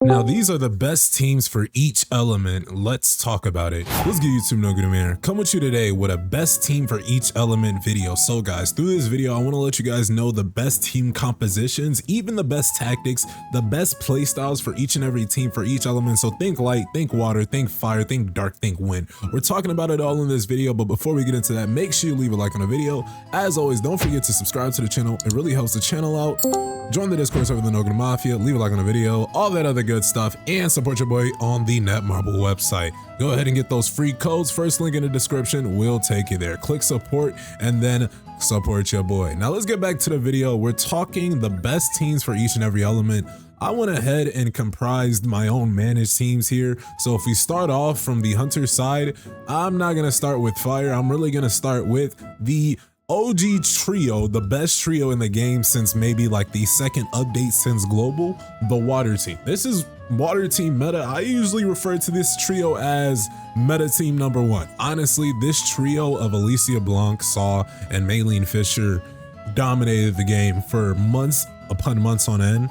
Now these are the best teams for each element. Let's talk about it. Let's get YouTube NoGoodEman. Come with you today with a best team for each element video. So guys, through this video, I want to let you guys know the best team compositions, even the best tactics, the best play styles for each and every team for each element. So think light, think water, think fire, think dark, think wind. We're talking about it all in this video, but before we get into that, make sure you leave a like on the video. As always, don't forget to subscribe to the channel. It really helps the channel out. Join the Discord server, the NoGoodEman Mafia, leave a like on the video, all that other good stuff, and support your boy on the Netmarble website. Go ahead and get those free codes. First link in the description will take you there. Click support and then support your boy. Now let's get back to the video. We're talking the best teams for each and every element. I went ahead and comprised my own managed teams here. So if we start off from the hunter side, I'm not going to start with fire. I'm really going to start with the OG trio, the best trio in the game since maybe like the second update since global, the water team. This is water team meta. I usually refer to this trio as meta team number one. Honestly, this trio of Alicia Blanc, Saw, and Maylene Fisher dominated the game for months upon months on end.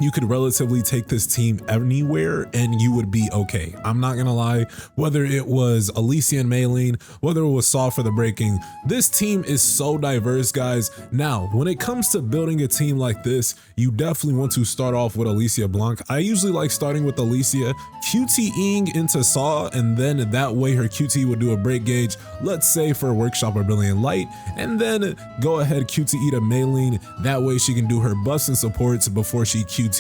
You could relatively take this team anywhere and you would be okay. I'm not gonna lie, whether it was Alicia and Maylene, whether it was Saw for the breaking, this team is so diverse, guys. Now, when it comes to building a team like this, you definitely want to start off with Alicia Blanc. I usually like starting with Alicia, QTEing into Saw, and then that way her QT would do a break gauge, let's say for Workshop or Brilliant Light, and then go ahead QTE to Maylene. That way she can do her buffs and supports before she QTEs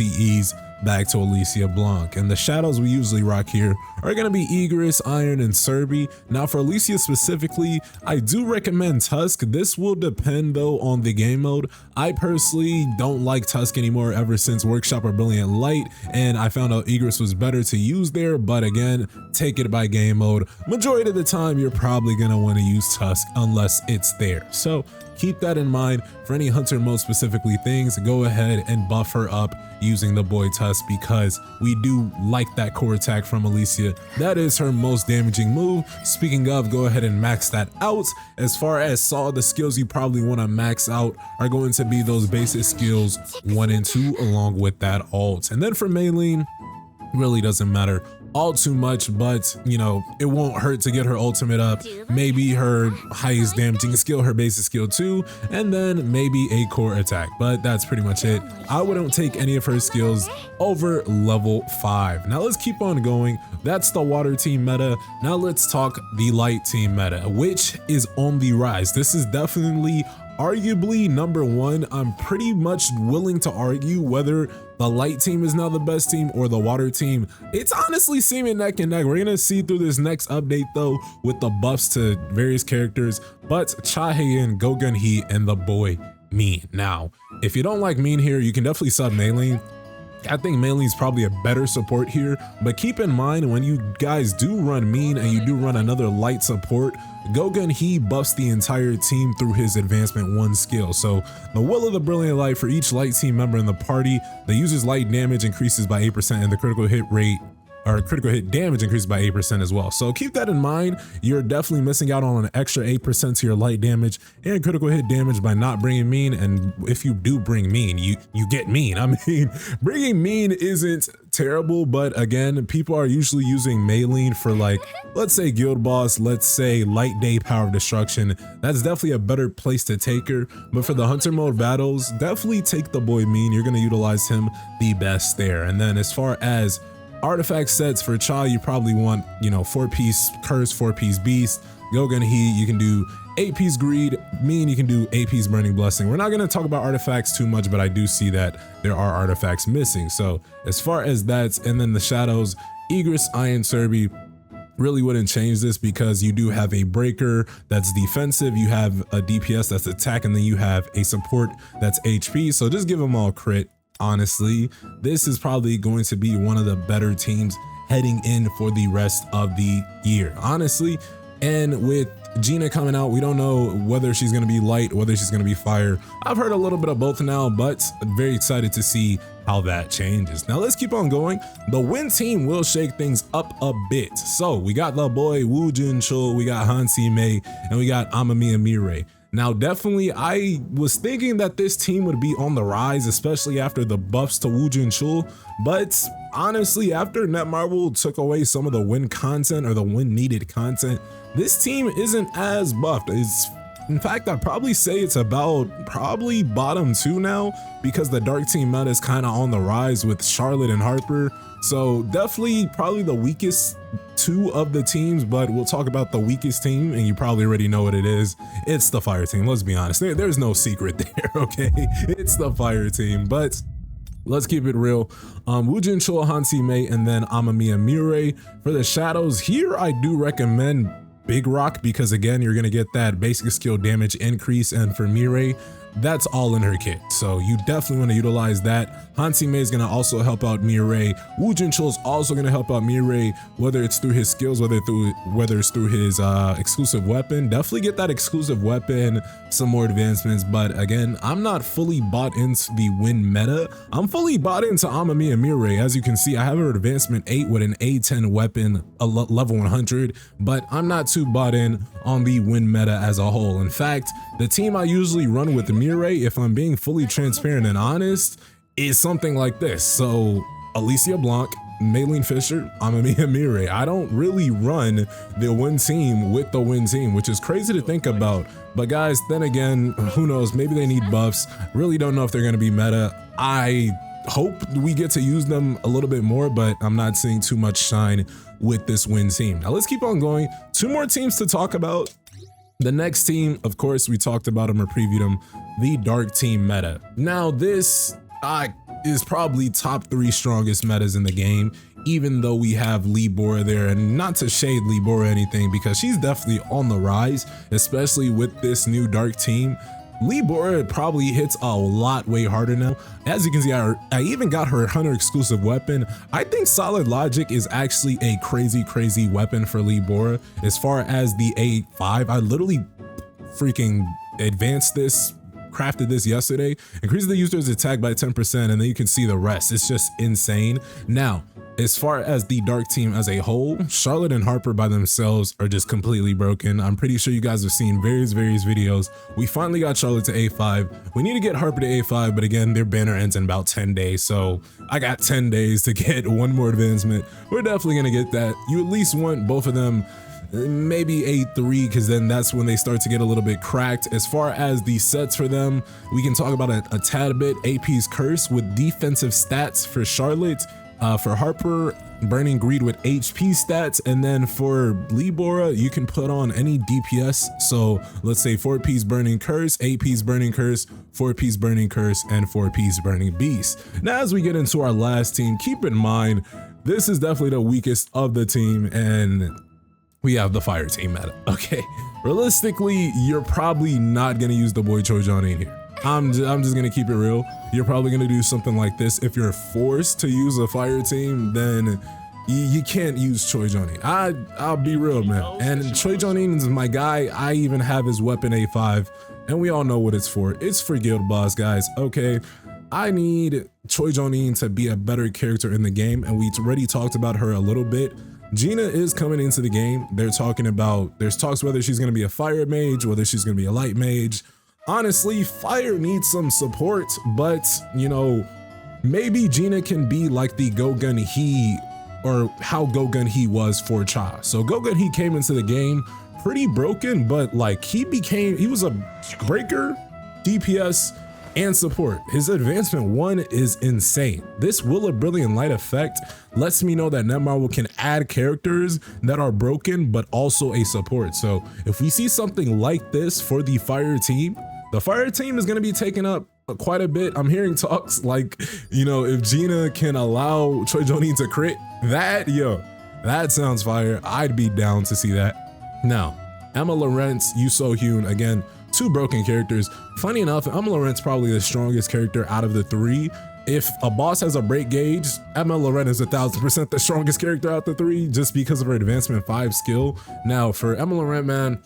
back to Alicia Blanc. And the shadows we usually rock here are going to be Egress, Iron, and Serby. Now for Alicia specifically, I do recommend Tusk. This will depend though on the game mode. I personally don't like Tusk anymore ever since Workshop or Brilliant Light, and I found out Egress was better to use there, but again, take it by game mode. Majority of the time, you're probably going to want to use Tusk unless it's there. So keep that in mind. For any hunter mode specifically things, go ahead and buff her up using the boy Tusk because we do like that core attack from Alicia. That is her most damaging move. Speaking of, go ahead and max that out. As far as Saw, the skills you probably want to max out are going to be those basic skills 1 and 2 along with that ult. And then for Maylene, really doesn't matter all too much, but you know, it won't hurt to get her ultimate up, maybe her highest damaging skill, her basic skill 2, and then maybe a core attack, but that's pretty much it. I wouldn't take any of her skills over level 5. Now let's keep on going. That's the water team meta. Now let's talk the light team meta, which is on the rise. This is definitely arguably number one. I'm pretty much willing to argue whether the light team is now the best team or the water team. It's honestly seeming neck and neck. We're gonna see through this next update though with the buffs to various characters, but Chahayan, Gogun He, and the boy Mean. Now, if you don't like Mean here, you can definitely sub Maylene. I think Maylene's probably a better support here, but keep in mind when you guys do run Mean and you do run another light support, Gogun He buffs the entire team through his advancement 1 skill. So the Will of the Brilliant Light for each light team member in the party, the user's light damage increases by 8% and the critical hit rate or critical hit damage increased by 8% as well. So keep that in mind. You're definitely missing out on an extra 8% to your light damage and critical hit damage by not bringing Mean. And if you do bring Mean, you get Mean. I mean, bringing Mean isn't terrible, but again, people are usually using Maylene for like, let's say guild boss, let's say light day power of destruction. That's definitely a better place to take her. But for the hunter mode battles, definitely take the boy Mean. You're going to utilize him the best there. And then as far as artifact sets for Cha, you probably want, you know, 4-piece curse, 4-piece beast. Gogun He, you can do 8-piece greed. Mean, you can do 8-piece burning blessing. We're not going to talk about artifacts too much, but I do see that there are artifacts missing. So as far as that, and then the shadows, Egress, Iron, Serby, really wouldn't change this because you do have a breaker that's defensive, you have a DPS that's attack, and then you have a support that's HP. So just give them all crit. Honestly, this is probably going to be one of the better teams heading in for the rest of the year, honestly. And with Gina coming out, we don't know whether she's going to be light, whether she's going to be fire. I've heard a little bit of both now, but I'm very excited to see how that changes. Now let's keep on going. The win team will shake things up a bit. So we got the boy Woo Jin Chul, we got Hansi Mei, and we got Amamiya Mirai. Now, definitely, I was thinking that this team would be on the rise, especially after the buffs to Woojin Chul, but honestly, after Netmarble took away some of the win content or the win needed content, this team isn't as buffed. In fact, I'd probably say it's about probably bottom 2 now, because the dark team meta is kind of on the rise with Charlotte and Harper. So definitely probably the weakest 2 of the teams, but we'll talk about the weakest team, and you probably already know what it is. It's the fire team. Let's be honest. There's no secret there, okay? It's the fire team, but let's keep it real. Woojin Chul, Hansi Mei, and then Amamiya Mirai. For the shadows here, I do recommend Big Rock, because again, you're gonna get that basic skill damage increase, and for Mirai, that's all in her kit, so you definitely want to utilize that. Hansi Mei is going to also help out Mirai. Woojin Chul is also going to help out Mirai, whether it's through his skills, whether it's through his exclusive weapon. Definitely get that exclusive weapon, some more advancements, but again, I'm not fully bought into the win meta. I'm fully bought into Amamiya Mirai. As you can see, I have her advancement 8 with an A10 weapon, a level 100, but I'm not too bought in on the win meta as a whole. In fact, the team I usually run with Mirai, if I'm being fully transparent and honest, is something like this. So Alicia Blanc, Maylene Fisher, Amamiya Mirai. I don't really run the win team with the win team, which is crazy to think about. But guys, then again, who knows? Maybe they need buffs. Really don't know if they're going to be meta. I hope we get to use them a little bit more, but I'm not seeing too much shine with this win team. Now let's keep on going. 2 more teams to talk about. The next team, of course, we talked about them or previewed them, the dark team meta. Now this is probably top 3 strongest metas in the game, even though we have Libora there, and not to shade Libora or anything, because she's definitely on the rise, especially with this new dark team. Libora probably hits a lot way harder now. As you can see, I even got her Hunter exclusive weapon. I think Solid Logic is actually a crazy weapon for Libora. As far as the A5, I literally freaking advanced this, crafted this yesterday, increases the user's attack by 10%, and then you can see the rest. It's just insane. Now, as far as the dark team as a whole, Charlotte and Harper by themselves are just completely broken. I'm pretty sure you guys have seen various videos. We finally got Charlotte to A5. We need to get Harper to A5, but again, their banner ends in about 10 days. So I got 10 days to get 1 more advancement. We're definitely gonna get that. You at least want both of them, maybe A3, because then that's when they start to get a little bit cracked. As far as the sets for them, we can talk about a tad bit. AP's Curse with defensive stats for Charlotte. For Harper, Burning Greed with HP stats, and then for Libora, you can put on any DPS. So let's say 4-piece Burning Curse, 8-piece Burning Curse, 4-piece Burning Curse, and 4-piece Burning Beast. Now, as we get into our last team, keep in mind, this is definitely the weakest of the team, and we have the fire team meta. Okay, realistically, you're probably not gonna use the boy Choi Johnny in here. I'm just gonna keep it real. You're probably gonna do something like this. If you're forced to use a fire team, then you can't use Choi Jonin. I'll be real, man. And Choi Jonin is my guy. I even have his weapon A5, and we all know what it's for. It's for Guild Boss, guys. Okay, I need Choi Jonin to be a better character in the game, and we already talked about her a little bit. Gina is coming into the game. There's talks whether she's gonna be a fire mage, whether she's gonna be a light mage. Honestly, fire needs some support, but you know, maybe Gina can be like the Go-Gun He, or how Go-Gun He was for Cha. So Go-Gun He came into the game pretty broken, but like he was a breaker, DPS, and support. His advancement 1 is insane. This Will of Brilliant Light effect lets me know that Netmarble can add characters that are broken but also a support. So if we see something like this for the fire team is going to be taken up quite a bit. I'm hearing talks like, you know, if Gina can allow Choi Jonin to crit, that sounds fire. I'd be down to see that. Now, Emma Lawrence, Yu So Hyun, again, 2 broken characters. Funny enough, Emma Lawrence probably the strongest character out of the 3. If a boss has a break gauge, Emma Lawrence is 1000% the strongest character out of the 3 just because of her advancement 5 skill. Now for Emma Lawrence, man,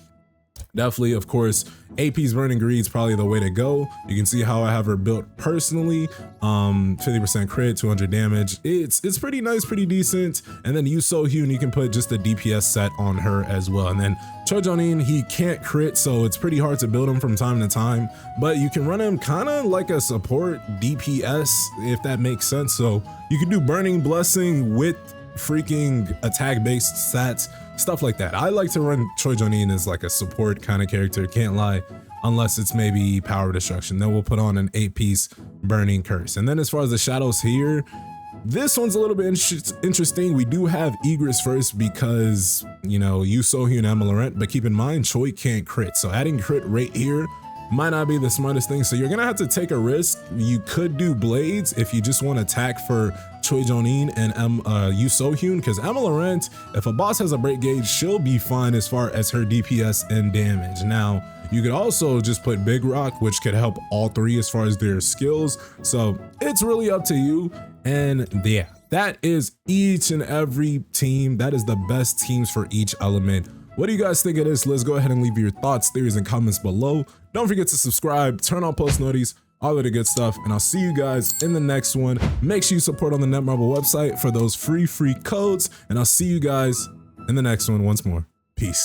Definitely, of course, AP's Burning Greed's probably the way to go. You can see how I have her built personally. 50% crit, 200 damage. It's pretty nice, pretty decent. And then Yu So-hyun, you can put just the DPS set on her as well. And then Choi Jong-in, he can't crit, so it's pretty hard to build him from time to time. But you can run him kind of like a support DPS, if that makes sense. So you can do Burning Blessing with freaking attack-based stats, stuff like that. I like to run Choi Jong-in as like a support kind of character, can't lie, unless it's maybe power destruction. Then we'll put on an 8-piece burning curse. And then as far as the shadows here, this one's a little bit interesting. We do have Egress first because, you know, Yu So-hyun and Laurent, but keep in mind Choi can't crit, so adding crit right here might not be the smartest thing. So you're gonna have to take a risk. You could do blades if you just want to attack for Choi Jong-in and Yu So-hyun, because Emma Laurent, if a boss has a break gauge, she'll be fine as far as her DPS and damage. Now, you could also just put Big Rock, which could help all three as far as their skills. So it's really up to you. And yeah, that is each and every team. That is the best teams for each element. What do you guys think of this? Let's go ahead and leave your thoughts, theories, and comments below. Don't forget to subscribe, turn on post notifications, all of the good stuff, and I'll see you guys in the next one. Make sure you support on the Netmarble website for those free codes, and I'll see you guys in the next one once more. Peace.